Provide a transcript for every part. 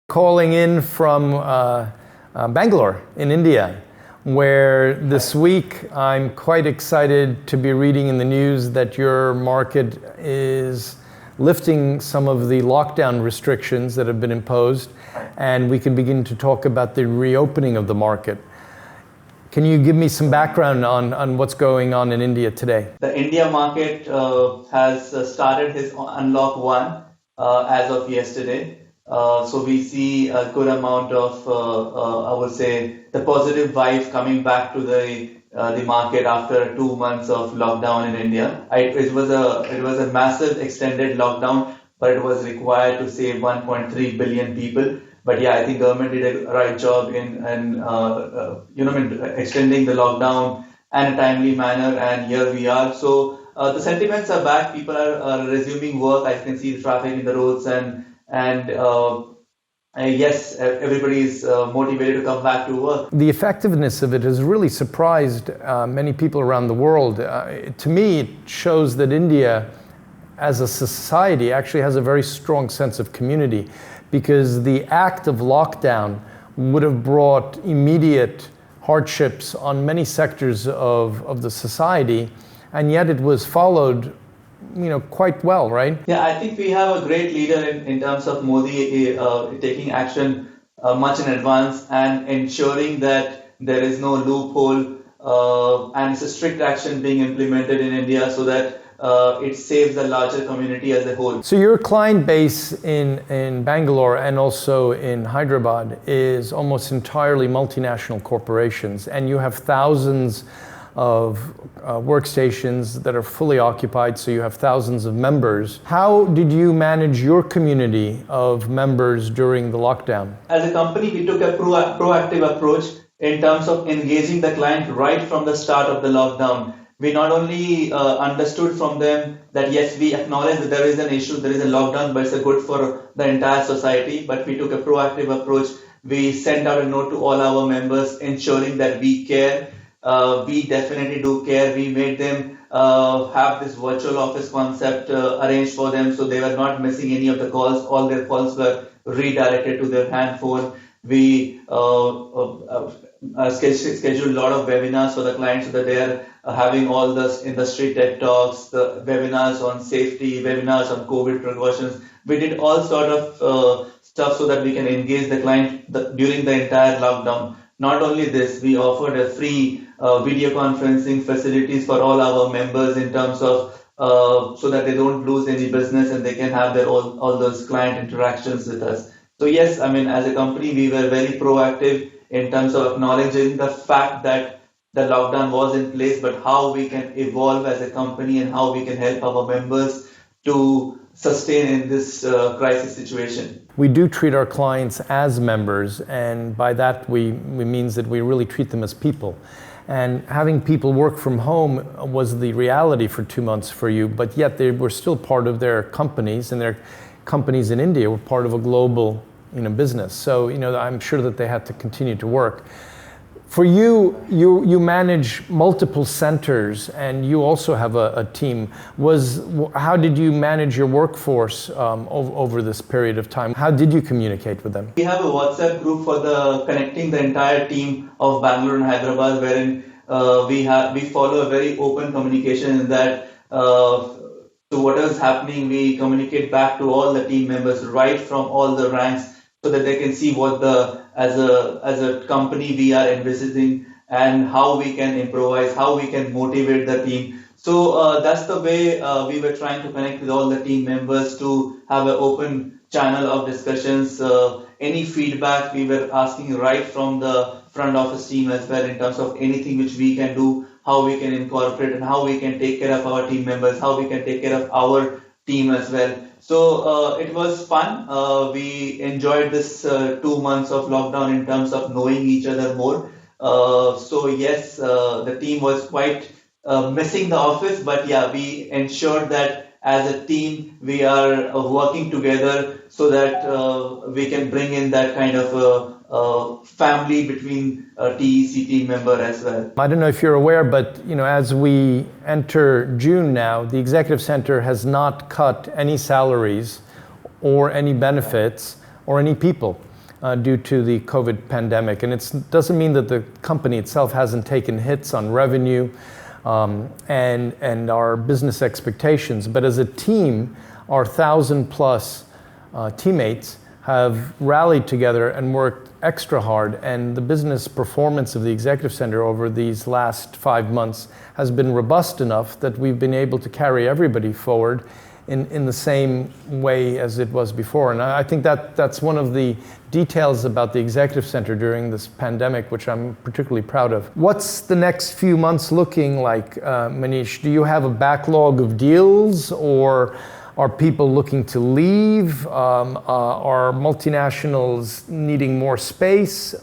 Calling in from Bangalore in India, where this week I'm quite excited to be reading in the news that your market is lifting some of the lockdown restrictions that have been imposed, and we can begin to talk about the reopening of the market. Can you give me some background on what's going on in India today? The India market has started his unlock one as of yesterday. So we see a good amount of, I would say, the positive vibes coming back to the market after 2 months of lockdown in India. It was a massive extended lockdown, but it was required to save 1.3 billion people. But yeah, I think government did a right job in extending the lockdown in a timely manner, and here we are. So the sentiments are back. People are resuming work. I can see the traffic in the roads, and yes, everybody is motivated to come back to work. The effectiveness of it has really surprised many people around the world. To me, it shows that India, as a society, actually has a very strong sense of community, because the act of lockdown would have brought immediate hardships on many sectors of the society, and yet it was followed quite well, right? Yeah, I think we have a great leader in terms of Modi taking action much in advance and ensuring that there is no loophole, and it's a strict action being implemented in India so that it saves the larger community as a whole. So your client base in Bangalore and also in Hyderabad is almost entirely multinational corporations, and you have thousands of workstations that are fully occupied, so you have thousands of members. How did you manage your community of members during the lockdown? As a company, we took a proactive approach in terms of engaging the client right from the start of the lockdown. We not only understood from them that yes, we acknowledge that there is an issue, there is a lockdown, but it's a good for the entire society, but we took a proactive approach. We sent out a note to all our members ensuring that we care. We definitely do care. We made them have this virtual office concept arranged for them, so they were not missing any of the calls. All their calls were redirected to their hand phone. We scheduled a lot of webinars for the clients so that they are having all the industry tech talks, the webinars on safety, webinars on COVID precautions. We did all sort of stuff so that we can engage the client during the entire lockdown. Not only this, we offered a free video conferencing facilities for all our members in terms of so that they don't lose any business and they can have their all those client interactions with us. So yes, I mean, as a company, we were very proactive in terms of acknowledging the fact that the lockdown was in place, but how we can evolve as a company and how we can help our members to sustain in this crisis situation. We do treat our clients as members, and by that we means that we really treat them as people. And having people work from home was the reality for 2 months for you, but yet they were still part of their companies, and their companies in India were part of a global business. So I'm sure that they had to continue to work. For you manage multiple centers, and you also have a team. How did you manage your workforce over this period of time? How did you communicate with them? We have a WhatsApp group for connecting the entire team of Bangalore and Hyderabad, wherein we follow a very open communication in that. So whatever is happening, we communicate back to all the team members right from all the ranks, so that they can see what as a company we are envisaging and how we can improvise, how we can motivate the team. So that's the way we were trying to connect with all the team members to have an open channel of discussions. Any feedback we were asking right from the front office team as well, in terms of anything which we can do, how we can incorporate and how we can take care of our team members, how we can take care of our team as well. So it was fun. We enjoyed this 2 months of lockdown in terms of knowing each other more. So yes, the team was quite missing the office, but yeah, we ensured that as a team we are working together so that we can bring in that kind of family between TEC team member as well. I don't know if you're aware, but as we enter June now, the Executive Center has not cut any salaries or any benefits or any people. due to the COVID pandemic. And it doesn't mean that the company itself hasn't taken hits on revenue and our business expectations, but as a team, our 1,000+ teammates have rallied together and worked extra hard, and the business performance of the Executive Center over these last 5 months has been robust enough that we've been able to carry everybody forward in the same way as it was before. And I think that's one of the details about the Executive Center during this pandemic, which I'm particularly proud of. What's the next few months looking like, Manish? Do you have a backlog of deals, or are people looking to leave? Are multinationals needing more space?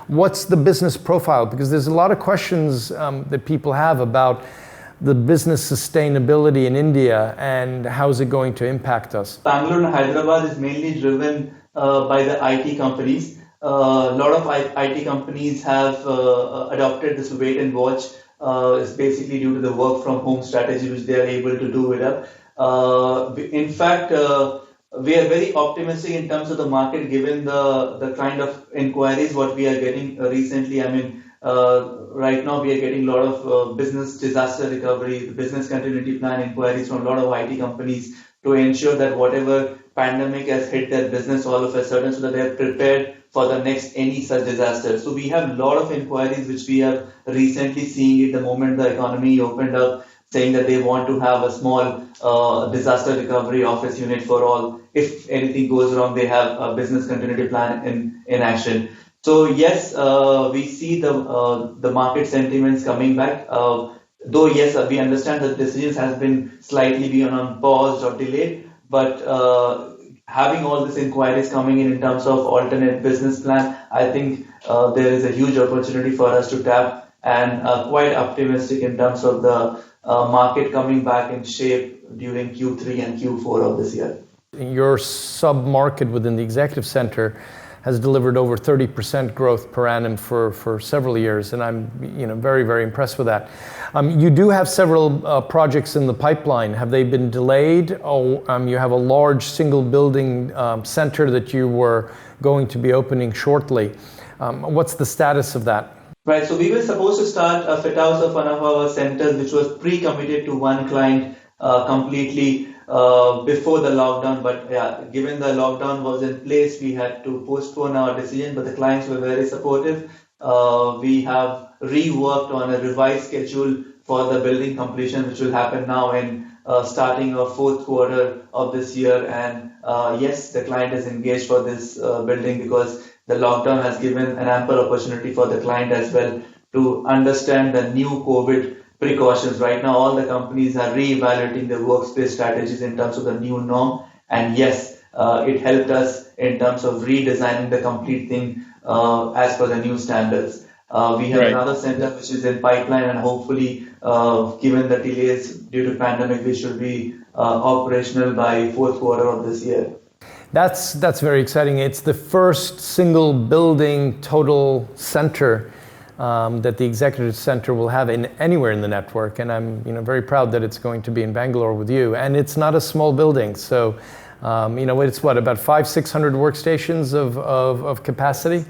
What's the business profile? Because there's a lot of questions that people have about the business sustainability in India and how is it going to impact us? Bangalore and Hyderabad is mainly driven by the IT companies. A lot of IT companies have adopted this wait and watch. It's basically due to the work from home strategy which they are able to do it up. In fact, we are very optimistic in terms of the market given the kind of inquiries what we are getting recently. I mean, right now we are getting a lot of business disaster recovery, business continuity plan inquiries from a lot of IT companies to ensure that whatever pandemic has hit their business all of a sudden, so that they are prepared for the next any such disaster. So we have a lot of inquiries which we are recently seeing at the moment the economy opened up, saying that they want to have a small disaster recovery office unit for all. If anything goes wrong, they have a business continuity plan in action. So yes, we see the market sentiments coming back. Though yes, we understand that decisions has been slightly been on pause or delayed, but having all these inquiries coming in terms of alternate business plan, I think there is a huge opportunity for us to tap, and quite optimistic in terms of the market coming back in shape during Q3 and Q4 of this year. Your sub-market within the Executive Center has delivered over 30% growth per annum for several years, and I'm very, very impressed with that. You do have several projects in the pipeline. Have they been delayed? Or you have a large single building center that you were going to be opening shortly. What's the status of that? Right, so we were supposed to start a fit out of one of our centers, which was pre-committed to one client completely before the lockdown, but yeah, given the lockdown was in place, we had to postpone our decision, but the clients were very supportive. We have reworked on a revised schedule for the building completion, which will happen now in starting our fourth quarter of this year. And yes, the client is engaged for this building because the lockdown has given an ample opportunity for the client as well to understand the new COVID precautions. Right now, all the companies are re-evaluating their workspace strategies in terms of the new norm. And yes, it helped us in terms of redesigning the complete thing as per the new standards. We have another center which is in pipeline, and hopefully, given the delays due to pandemic, we should be operational by fourth quarter of this year. That's very exciting. It's the first single building total center that the Executive Center will have anywhere in the network, and I'm very proud that it's going to be in Bangalore with you. And it's not a small building, so it's what, about 500-600 workstations of capacity?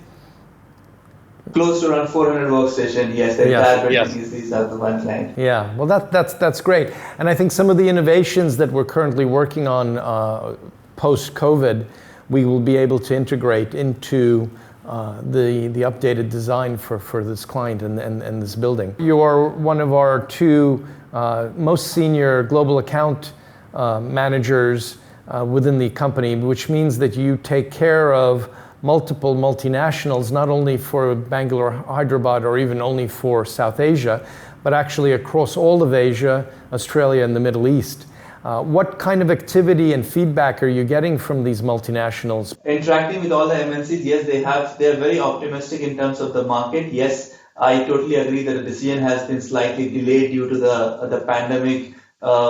Close to around 400 workstations. Yes, the entire building is these are the one client. Yeah, well, that's great. And I think some of the innovations that we're currently working on post-COVID, we will be able to integrate into the updated design for this client and this building. You are one of our two most senior global account managers within the company, which means that you take care of multiple multinationals, not only for Bangalore, Hyderabad, or even only for South Asia, but actually across all of Asia, Australia, and the Middle East. What kind of activity and feedback are you getting from these multinationals? Interacting with all the MNCs, yes, they are very optimistic in terms of the market. Yes, I totally agree that the decision has been slightly delayed due to the pandemic,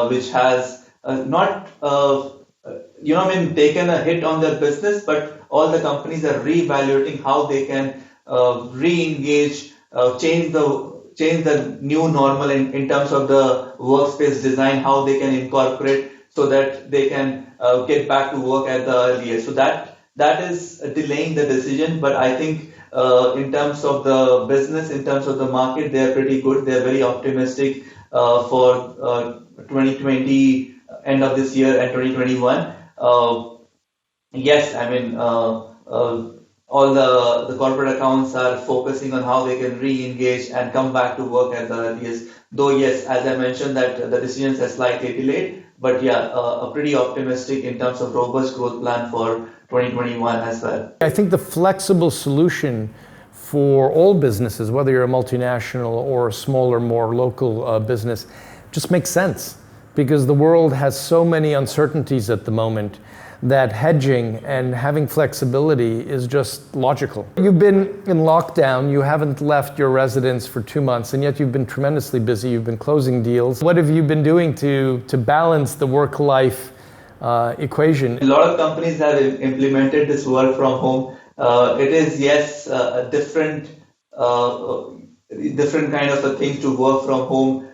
which has not taken a hit on their business, but all the companies are reevaluating how they can re-engage, change the new normal in terms of the workspace design, how they can incorporate so that they can get back to work at the earliest. So that that is delaying the decision. But I think in terms of the business, in terms of the market, they are pretty good. They are very optimistic for 2020, end of this year, and 2021. Yes, I mean, all the corporate accounts are focusing on how they can re-engage and come back to work at the earliest. Though, yes, as I mentioned, that the decisions are slightly delayed, but yeah, a pretty optimistic in terms of robust growth plan for 2021 as well. I think the flexible solution for all businesses, whether you're a multinational or a smaller, more local business, just makes sense, because the world has so many uncertainties at the moment that hedging and having flexibility is just logical. You've been in lockdown, you haven't left your residence for 2 months, and yet you've been tremendously busy, you've been closing deals. What have you been doing to balance the work-life equation? A lot of companies have implemented this work from home. It is, yes, a different kind of a thing to work from home.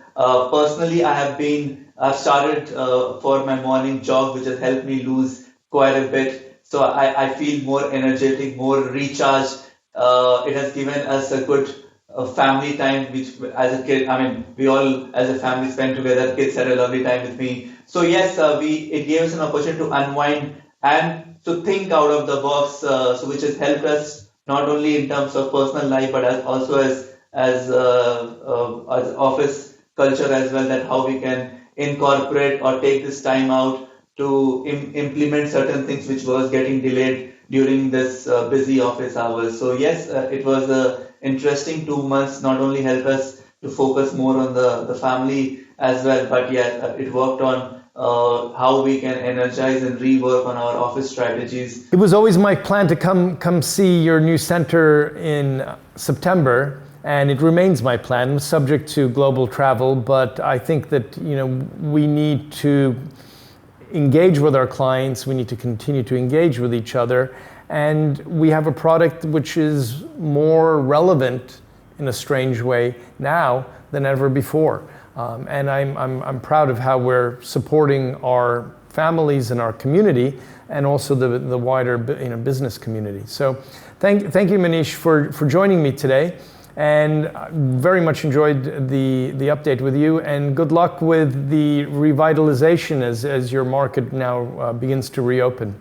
Personally, I've started for my morning jog, which has helped me lose quite a bit. So I feel more energetic, more recharged. It has given us a good family time, which as a kid, I mean, we all as a family spent together. Kids had a lovely time with me. So yes, it gave us an opportunity to unwind and to think out of the box, so which has helped us not only in terms of personal life, but also as office culture as well, that how we can incorporate or take this time out to implement certain things which was getting delayed during this busy office hours. So yes, it was a interesting 2 months. Not only helped us to focus more on the family as well, but yeah, it worked on how we can energize and rework on our office strategies. It was always my plan to come see your new center in September, and it remains my plan, subject to global travel. But I think that we need to engage with our clients, we need to continue to engage with each other, and we have a product which is more relevant in a strange way now than ever before. And I'm proud of how we're supporting our families and our community, and also the wider business community. So thank you, Manish, for joining me today, and very much enjoyed the update with you, and good luck with the revitalization as your market now begins to reopen.